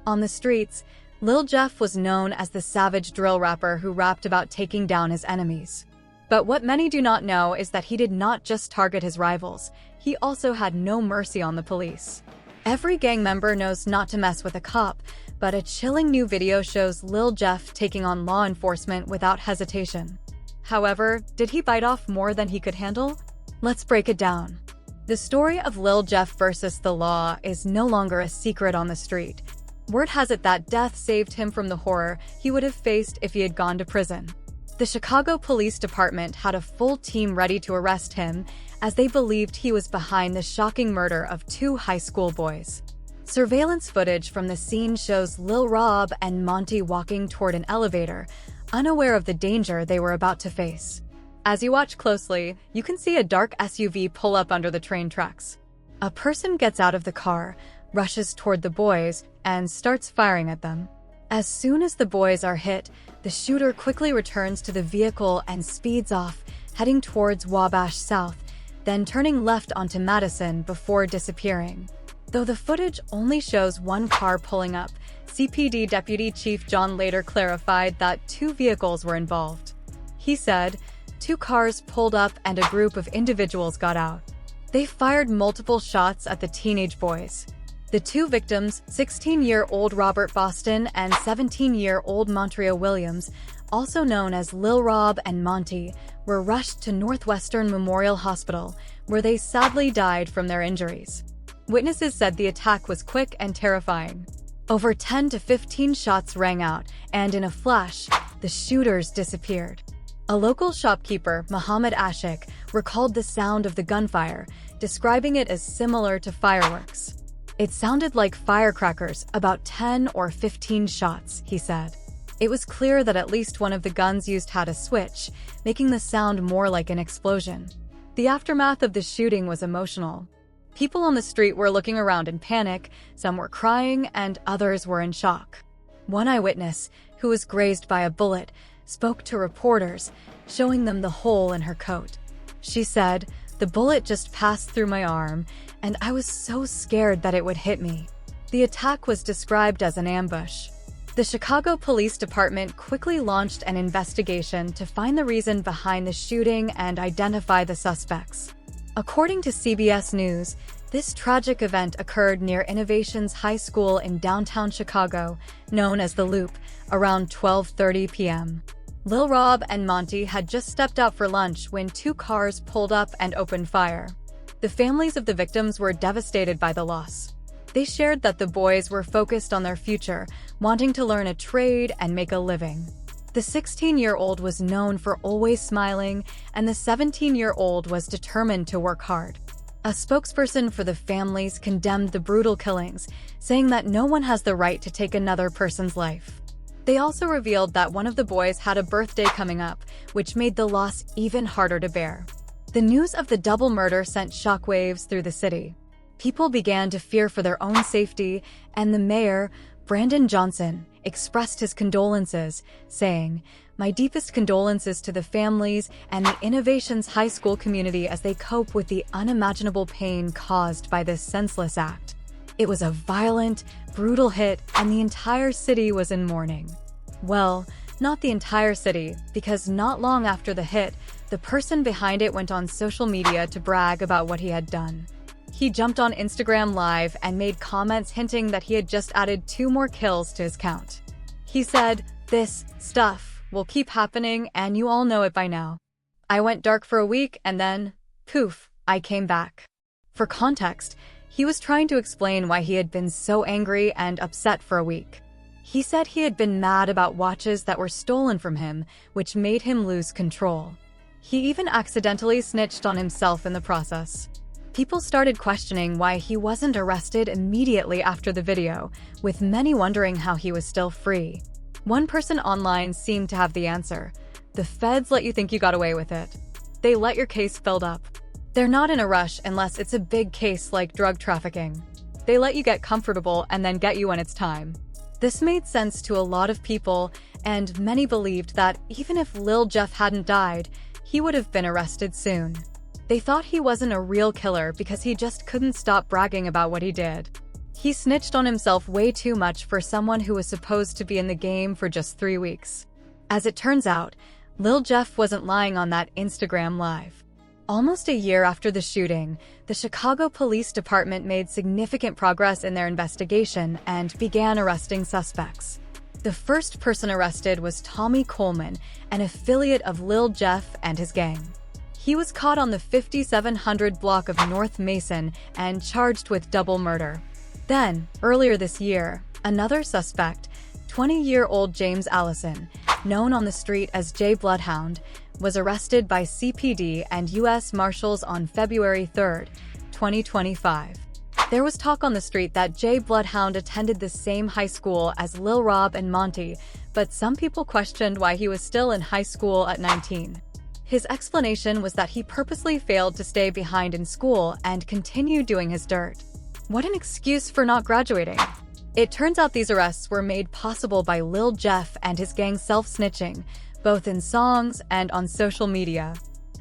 On the streets, Lil Jeff was known as the savage drill rapper who rapped about taking down his enemies. But what many do not know is that he did not just target his rivals, he also had no mercy on the police. Every gang member knows not to mess with a cop, but a chilling new video shows Lil Jeff taking on law enforcement without hesitation. However, did he bite off more than he could handle? Let's break it down. The story of Lil Jeff versus the law is no longer a secret on the street. Word has it that death saved him from the horror he would have faced if he had gone to prison. The Chicago Police Department had a full team ready to arrest him, as they believed he was behind the shocking murder of 2 high school boys. Surveillance footage from the scene shows Lil Rob and Monty walking toward an elevator, unaware of the danger they were about to face. As you watch closely, you can see a dark SUV pull up under the train tracks. A person gets out of the car, rushes toward the boys, and starts firing at them. As soon as the boys are hit, the shooter quickly returns to the vehicle and speeds off, heading towards Wabash South, then turning left onto Madison before disappearing. Though the footage only shows one car pulling up, CPD Deputy Chief John later clarified that 2 vehicles were involved. He said, 2 cars pulled up and a group of individuals got out. They fired multiple shots at the teenage boys. The 2 victims, 16-year-old Robert Boston and 17-year-old Montreal Williams, also known as Lil Rob and Monty, were rushed to Northwestern Memorial Hospital, where they sadly died from their injuries. Witnesses said the attack was quick and terrifying. Over 10 to 15 shots rang out, and in a flash, the shooters disappeared. A local shopkeeper, Muhammad Ashik, recalled the sound of the gunfire, describing it as similar to fireworks. It sounded like firecrackers, about 10 or 15 shots, he said. It was clear that at least one of the guns used had a switch, making the sound more like an explosion. The aftermath of the shooting was emotional. People on the street were looking around in panic, some were crying, and others were in shock. One eyewitness, who was grazed by a bullet, spoke to reporters, showing them the hole in her coat. She said, "The bullet just passed through my arm, and I was so scared that it would hit me." The attack was described as an ambush. The Chicago Police Department quickly launched an investigation to find the reason behind the shooting and identify the suspects. According to CBS News, this tragic event occurred near Innovations High School in downtown Chicago, known as The Loop, around 12:30 p.m. Lil Rob and Monty had just stepped out for lunch when 2 cars pulled up and opened fire. The families of the victims were devastated by the loss. They shared that the boys were focused on their future, wanting to learn a trade and make a living. The 16-year-old was known for always smiling, and the 17-year-old was determined to work hard. A spokesperson for the families condemned the brutal killings, saying that no one has the right to take another person's life. They also revealed that one of the boys had a birthday coming up, which made the loss even harder to bear. The news of the double murder sent shockwaves through the city. People began to fear for their own safety, and the mayor, Brandon Johnson, expressed his condolences, saying, "My deepest condolences to the families and the Innovations High School community as they cope with the unimaginable pain caused by this senseless act." It was a violent, brutal hit, and the entire city was in mourning. Well, not the entire city, because not long after the hit, the person behind it went on social media to brag about what he had done. He jumped on Instagram Live and made comments hinting that he had just added 2 more kills to his count. He said, "This stuff will keep happening and you all know it by now. I went dark for a week and then, poof, I came back." For context, he was trying to explain why he had been so angry and upset for a week. He said he had been mad about watches that were stolen from him, which made him lose control. He even accidentally snitched on himself in the process. People started questioning why he wasn't arrested immediately after the video, with many wondering how he was still free. One person online seemed to have the answer. "The feds let you think you got away with it. They let your case build up. They're not in a rush unless it's a big case like drug trafficking. They let you get comfortable and then get you when it's time." This made sense to a lot of people, and many believed that even if Lil Jeff hadn't died, he would have been arrested soon. They thought he wasn't a real killer because he just couldn't stop bragging about what he did. He snitched on himself way too much for someone who was supposed to be in the game for just 3 weeks. As it turns out, Lil Jeff wasn't lying on that Instagram Live. Almost a year after the shooting, the Chicago Police Department made significant progress in their investigation and began arresting suspects. The first person arrested was Tommy Coleman, an affiliate of Lil Jeff and his gang. He was caught on the 5700 block of North Mason and charged with double murder. Then, earlier this year, another suspect, 20-year-old James Allison, known on the street as Jay Bloodhound, was arrested by CPD and U.S. Marshals on February 3, 2025. There was talk on the street that Jay Bloodhound attended the same high school as Lil Rob and Monty, but some people questioned why he was still in high school at 19. His explanation was that he purposely failed to stay behind in school and continued doing his dirt. What an excuse for not graduating! It turns out these arrests were made possible by Lil Jeff and his gang self-snitching, both in songs and on social media.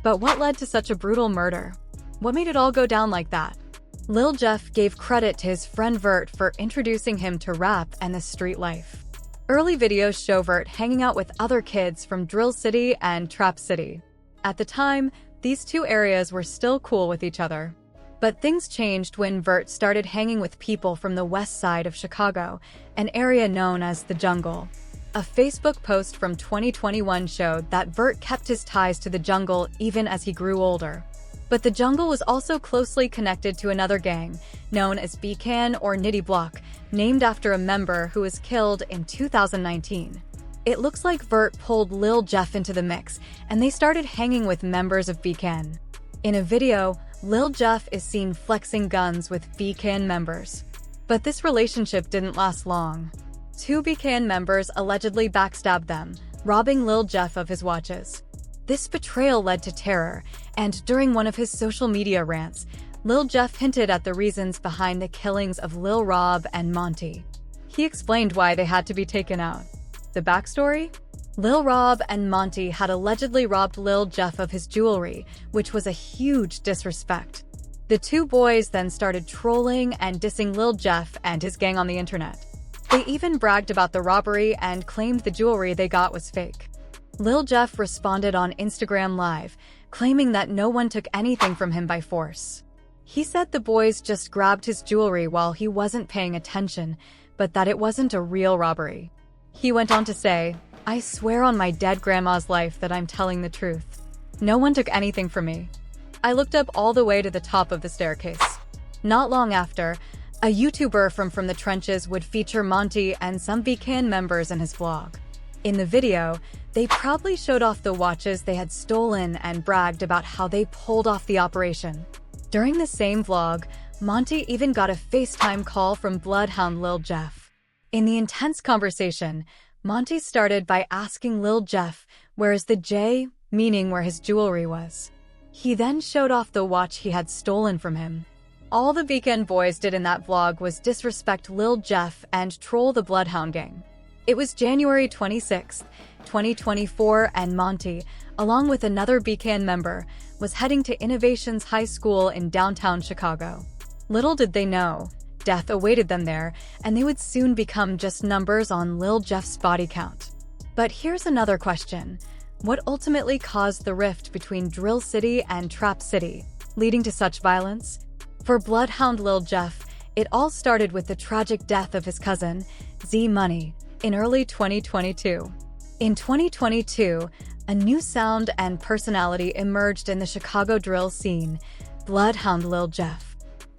But what led to such a brutal murder? What made it all go down like that? Lil Jeff gave credit to his friend Vert for introducing him to rap and the street life. Early videos show Vert hanging out with other kids from Drill City and Trap City. At the time, these two areas were still cool with each other. But things changed when Vert started hanging with people from the west side of Chicago, an area known as the Jungle. A Facebook post from 2021 showed that Vert kept his ties to the Jungle even as he grew older. But the Jungle was also closely connected to another gang, known as Beacon or Nitty Block, named after a member who was killed in 2019. It looks like Vert pulled Lil Jeff into the mix, and they started hanging with members of Beacon. In a video, Lil Jeff is seen flexing guns with Beacon members. But this relationship didn't last long. 2 Beacon members allegedly backstabbed them, robbing Lil Jeff of his watches. This betrayal led to terror, and during one of his social media rants, Lil Jeff hinted at the reasons behind the killings of Lil Rob and Monty. He explained why they had to be taken out. The backstory? Lil Rob and Monty had allegedly robbed Lil Jeff of his jewelry, which was a huge disrespect. The 2 boys then started trolling and dissing Lil Jeff and his gang on the internet. They even bragged about the robbery and claimed the jewelry they got was fake. Lil Jeff responded on Instagram Live, claiming that no one took anything from him by force. He said the boys just grabbed his jewelry while he wasn't paying attention, but that it wasn't a real robbery. He went on to say, "I swear on my dead grandma's life that I'm telling the truth. No one took anything from me. I looked up all the way to the top of the staircase." Not long after, a YouTuber from the trenches would feature Monty and some Beacon members in his vlog. In the video, they proudly showed off the watches they had stolen and bragged about how they pulled off the operation. During the same vlog, Monty even got a FaceTime call from Bloodhound Lil Jeff. In the intense conversation, Monty started by asking Lil Jeff where is the J, meaning where his jewelry was. He then showed off the watch he had stolen from him. All the Beacon boys did in that vlog was disrespect Lil Jeff and troll the Bloodhound gang. It was January 26, 2024, and Monty, along with another Beacon member, was heading to Innovations High School in downtown Chicago. Little did they know, death awaited them there, and they would soon become just numbers on Lil Jeff's body count. But here's another question. What ultimately caused the rift between Drill City and Trap City, leading to such violence? For Bloodhound Lil Jeff, it all started with the tragic death of his cousin, Z Money, in early 2022. In 2022, a new sound and personality emerged in the Chicago drill scene, Bloodhound Lil Jeff.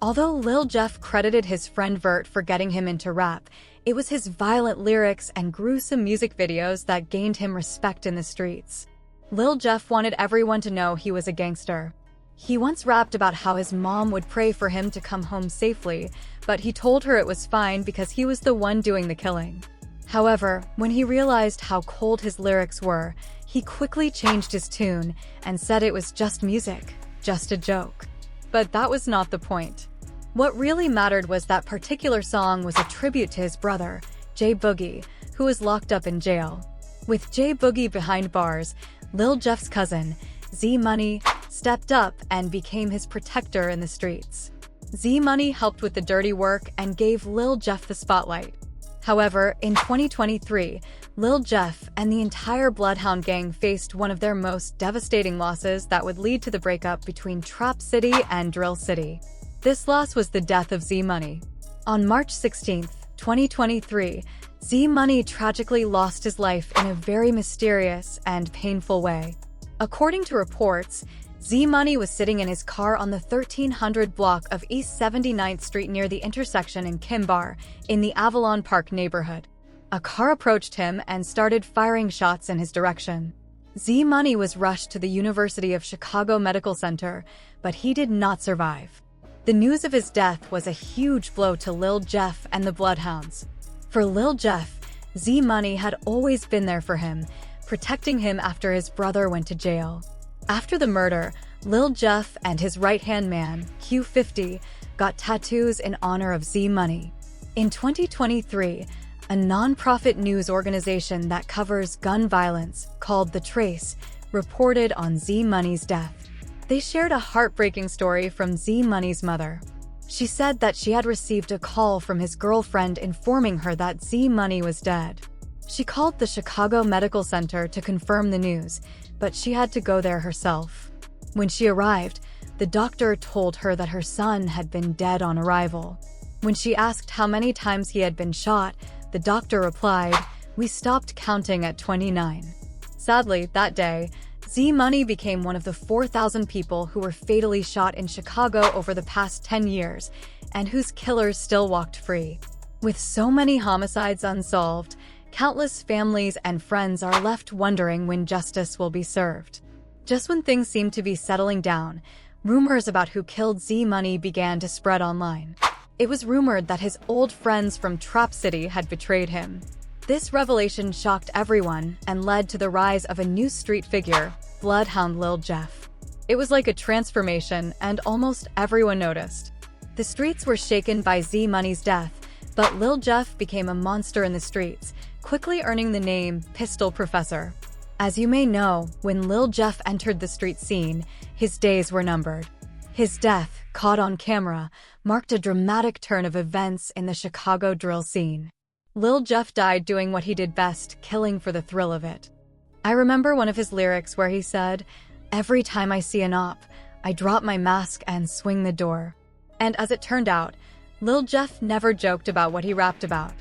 Although Lil Jeff credited his friend Vert for getting him into rap, it was his violent lyrics and gruesome music videos that gained him respect in the streets. Lil Jeff wanted everyone to know he was a gangster. He once rapped about how his mom would pray for him to come home safely, but he told her it was fine because he was the one doing the killing. However, when he realized how cold his lyrics were, he quickly changed his tune and said it was just music, just a joke. But that was not the point. What really mattered was that particular song was a tribute to his brother, J Boogie, who was locked up in jail. With J Boogie behind bars, Lil Jeff's cousin, Z Money, stepped up and became his protector in the streets. Z-Money helped with the dirty work and gave Lil Jeff the spotlight. However, in 2023, Lil Jeff and the entire Bloodhound gang faced one of their most devastating losses that would lead to the breakup between Trap City and Drill City. This loss was the death of Z-Money. On March 16, 2023, Z-Money tragically lost his life in a very mysterious and painful way. According to reports, Z-Money was sitting in his car on the 1300 block of East 79th Street near the intersection in Kimbar, in the Avalon Park neighborhood. A car approached him and started firing shots in his direction. Z-Money was rushed to the University of Chicago Medical Center, but he did not survive. The news of his death was a huge blow to Lil Jeff and the Bloodhounds. For Lil Jeff, Z-Money had always been there for him, protecting him after his brother went to jail. After the murder, Lil Jeff and his right-hand man, Q50, got tattoos in honor of Z-Money. In 2023, a non-profit news organization that covers gun violence, called The Trace, reported on Z-Money's death. They shared a heartbreaking story from Z-Money's mother. She said that she had received a call from his girlfriend informing her that Z-Money was dead. She called the Chicago Medical Center to confirm the news, but she had to go there herself. When she arrived, the doctor told her that her son had been dead on arrival. When she asked how many times he had been shot, the doctor replied, "We stopped counting at 29. Sadly, that day, Z-Money became one of the 4,000 people who were fatally shot in Chicago over the past 10 years, and whose killers still walked free. With so many homicides unsolved, countless families and friends are left wondering when justice will be served. Just when things seemed to be settling down, rumors about who killed Z-Money began to spread online. It was rumored that his old friends from Trap City had betrayed him. This revelation shocked everyone and led to the rise of a new street figure, Bloodhound Lil Jeff. It was like a transformation, and almost everyone noticed. The streets were shaken by Z-Money's death, but Lil Jeff became a monster in the streets, quickly earning the name Pistol Professor. As you may know, when Lil Jeff entered the street scene, his days were numbered. His death, caught on camera, marked a dramatic turn of events in the Chicago drill scene. Lil Jeff died doing what he did best, killing for the thrill of it. I remember one of his lyrics where he said, "Every time I see an op, I drop my mask and swing the door." And as it turned out, Lil Jeff never joked about what he rapped about.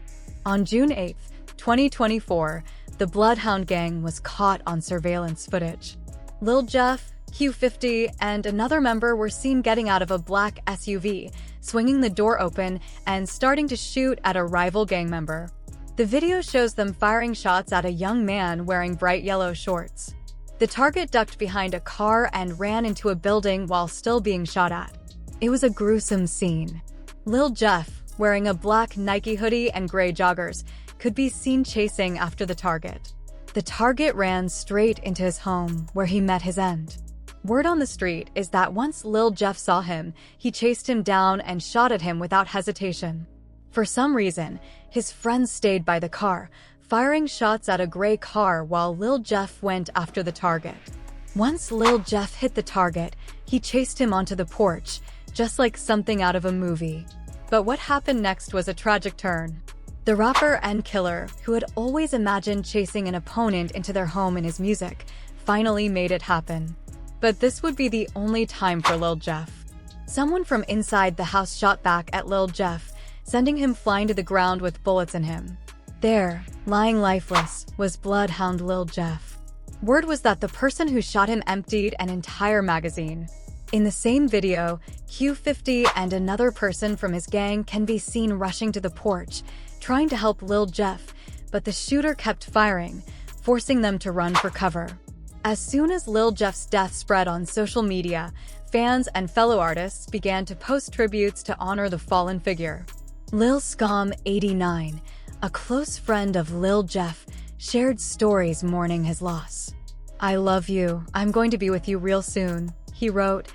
On June 8, 2024, the Bloodhound gang was caught on surveillance footage. Lil Jeff, Q50, and another member were seen getting out of a black SUV, swinging the door open and starting to shoot at a rival gang member. The video shows them firing shots at a young man wearing bright yellow shorts. The target ducked behind a car and ran into a building while still being shot at. It was a gruesome scene. Lil Jeff, wearing a black Nike hoodie and gray joggers, could be seen chasing after the target. The target ran straight into his home, where he met his end. Word on the street is that once Lil Jeff saw him, he chased him down and shot at him without hesitation. For some reason, his friends stayed by the car, firing shots at a gray car while Lil Jeff went after the target. Once Lil Jeff hit the target, he chased him onto the porch, just like something out of a movie. But what happened next was a tragic turn. The rapper and killer, who had always imagined chasing an opponent into their home in his music, finally made it happen. But this would be the only time for Lil Jeff. Someone from inside the house shot back at Lil Jeff, sending him flying to the ground with bullets in him. There, lying lifeless, was Bloodhound Lil Jeff. Word was that the person who shot him emptied an entire magazine. In the same video, Q50 and another person from his gang can be seen rushing to the porch, trying to help Lil Jeff, but the shooter kept firing, forcing them to run for cover. As soon as Lil Jeff's death spread on social media, fans and fellow artists began to post tributes to honor the fallen figure. Lil Scum 89, a close friend of Lil Jeff, shared stories mourning his loss. "I love you. I'm going to be with you real soon," he wrote,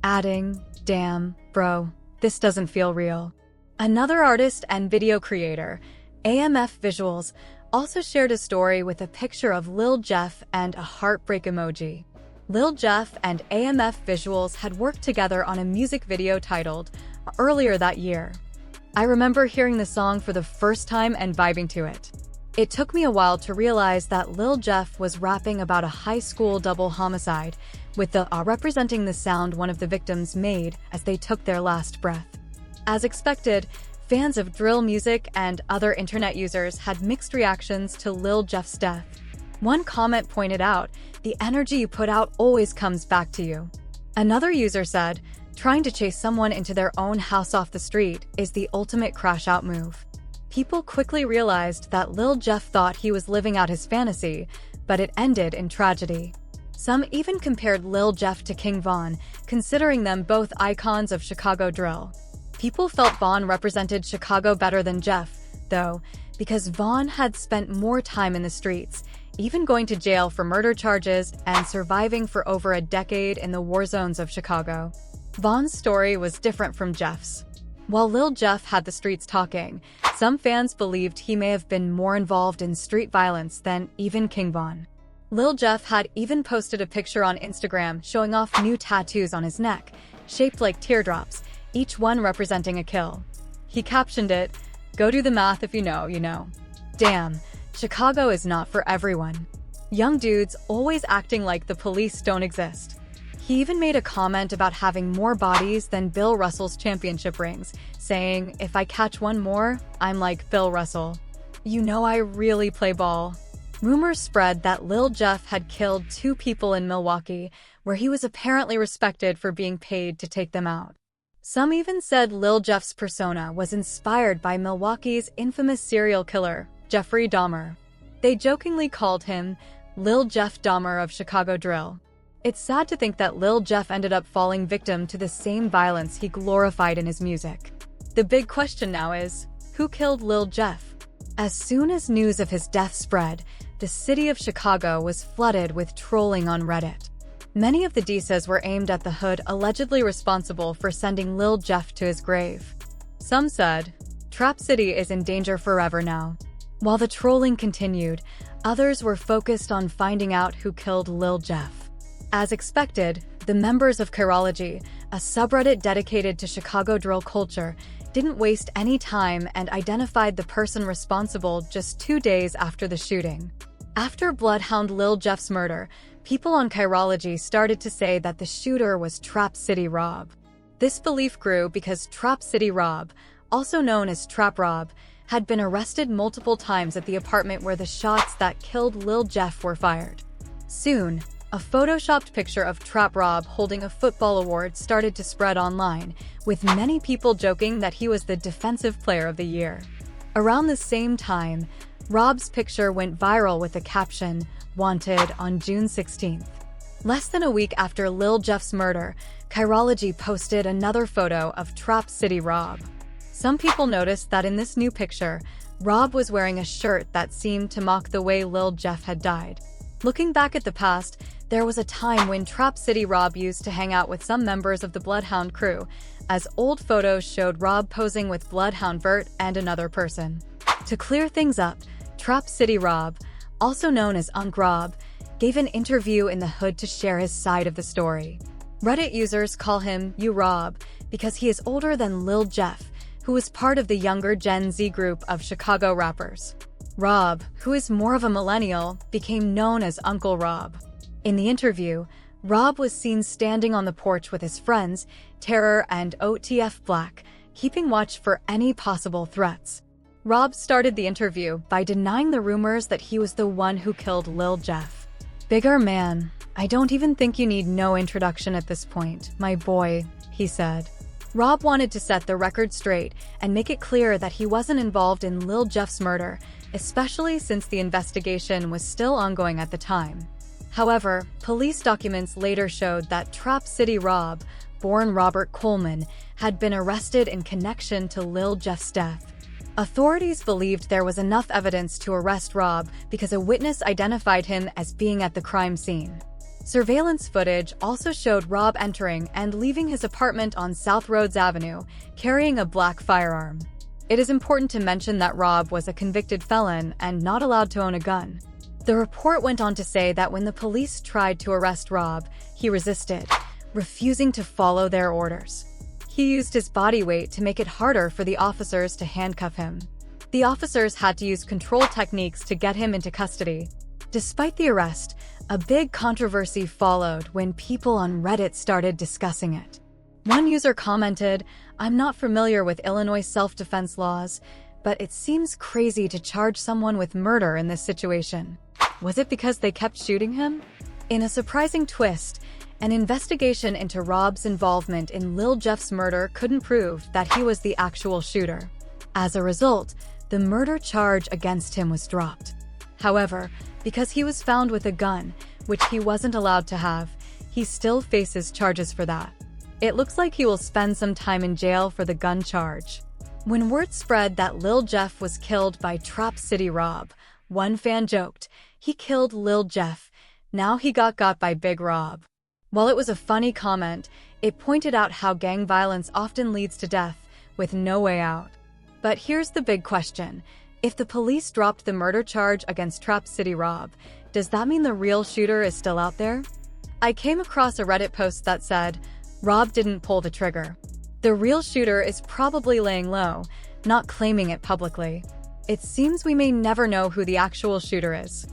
adding, "Damn, bro, this doesn't feel real." Another artist and video creator, AMF Visuals, also shared a story with a picture of Lil Jeff and a heartbreak emoji. Lil Jeff and AMF Visuals had worked together on a music video titled earlier that year. I remember hearing the song for the first time and vibing to it. It took me a while to realize that Lil Jeff was rapping about a high school double homicide, with the representing the sound one of the victims made as they took their last breath. As expected, fans of drill music and other internet users had mixed reactions to Lil Jeff's death. One comment pointed out, "The energy you put out always comes back to you." Another user said, "Trying to chase someone into their own house off the street is the ultimate crash-out move." People quickly realized that Lil Jeff thought he was living out his fantasy, but it ended in tragedy. Some even compared Lil Jeff to King Von, considering them both icons of Chicago drill. People felt Von represented Chicago better than Jeff, though, because Von had spent more time in the streets, even going to jail for murder charges and surviving for over a decade in the war zones of Chicago. Von's story was different from Jeff's. While Lil Jeff had the streets talking, some fans believed he may have been more involved in street violence than even King Von. Lil Jeff had even posted a picture on Instagram showing off new tattoos on his neck, shaped like teardrops, each one representing a kill. He captioned it, "Go do the math if you know, you know." Damn, Chicago is not for everyone. Young dudes always acting like the police don't exist. He even made a comment about having more bodies than Bill Russell's championship rings, saying, "If I catch one more, I'm like Bill Russell. You know I really play ball." Rumors spread that Lil Jeff had killed 2 people in Milwaukee, where he was apparently respected for being paid to take them out. Some even said Lil Jeff's persona was inspired by Milwaukee's infamous serial killer, Jeffrey Dahmer. They jokingly called him Lil Jeff Dahmer of Chicago drill. It's sad to think that Lil Jeff ended up falling victim to the same violence he glorified in his music. The big question now is, who killed Lil Jeff? As soon as news of his death spread, the city of Chicago was flooded with trolling on Reddit. Many of the disses were aimed at the hood allegedly responsible for sending Lil Jeff to his grave. Some said, "Trap City is in danger forever now." While the trolling continued, others were focused on finding out who killed Lil Jeff. As expected, the members of Chirology, a subreddit dedicated to Chicago drill culture, didn't waste any time and identified the person responsible just 2 days after the shooting. After Bloodhound Lil Jeff's murder, people on Chirology started to say that the shooter was Trap City Rob. This belief grew because Trap City Rob, also known as Trap Rob, had been arrested multiple times at the apartment where the shots that killed Lil Jeff were fired. Soon, a photoshopped picture of Trap Rob holding a football award started to spread online, with many people joking that he was the Defensive Player of the Year. Around the same time, Rob's picture went viral with the caption, "Wanted" on June 16th. Less than a week after Lil Jeff's murder, Chirology posted another photo of Trap City Rob. Some people noticed that in this new picture, Rob was wearing a shirt that seemed to mock the way Lil Jeff had died. Looking back at the past, there was a time when Trap City Rob used to hang out with some members of the Bloodhound crew, as old photos showed Rob posing with Bloodhound Vert and another person. To clear things up, Trap City Rob, also known as Unc Rob, gave an interview in the hood to share his side of the story. Reddit users call him You Rob because he is older than Lil Jeff, who was part of the younger Gen Z group of Chicago rappers. Rob, who is more of a millennial, became known as Uncle Rob. In the interview, Rob was seen standing on the porch with his friends, Terror and OTF Black, keeping watch for any possible threats. Rob started the interview by denying the rumors that he was the one who killed Lil Jeff. "Bigger man, I don't even think you need no introduction at this point, my boy," he said. Rob wanted to set the record straight and make it clear that he wasn't involved in Lil Jeff's murder, especially since the investigation was still ongoing at the time. However, police documents later showed that Trap City Rob, born Robert Coleman, had been arrested in connection to Lil Jeff's death. Authorities believed there was enough evidence to arrest Rob because a witness identified him as being at the crime scene. Surveillance footage also showed Rob entering and leaving his apartment on South Rhodes Avenue, carrying a black firearm. It is important to mention that Rob was a convicted felon and not allowed to own a gun. The report went on to say that when the police tried to arrest Rob, he resisted, refusing to follow their orders. He used his body weight to make it harder for the officers to handcuff him. The officers had to use control techniques to get him into custody. Despite the arrest, a big controversy followed when people on Reddit started discussing it. One user commented, "I'm not familiar with Illinois self-defense laws, but it seems crazy to charge someone with murder in this situation. Was it because they kept shooting him?" In a surprising twist, an investigation into Rob's involvement in Lil Jeff's murder couldn't prove that he was the actual shooter. As a result, the murder charge against him was dropped. However, because he was found with a gun, which he wasn't allowed to have, he still faces charges for that. It looks like he will spend some time in jail for the gun charge. When word spread that Lil Jeff was killed by Trap City Rob, one fan joked, "He killed Lil Jeff. Now he got by Big Rob." While it was a funny comment, it pointed out how gang violence often leads to death, with no way out. But here's the big question. If the police dropped the murder charge against Trap City Rob, does that mean the real shooter is still out there? I came across a Reddit post that said, "Rob didn't pull the trigger. The real shooter is probably laying low, not claiming it publicly." It seems we may never know who the actual shooter is.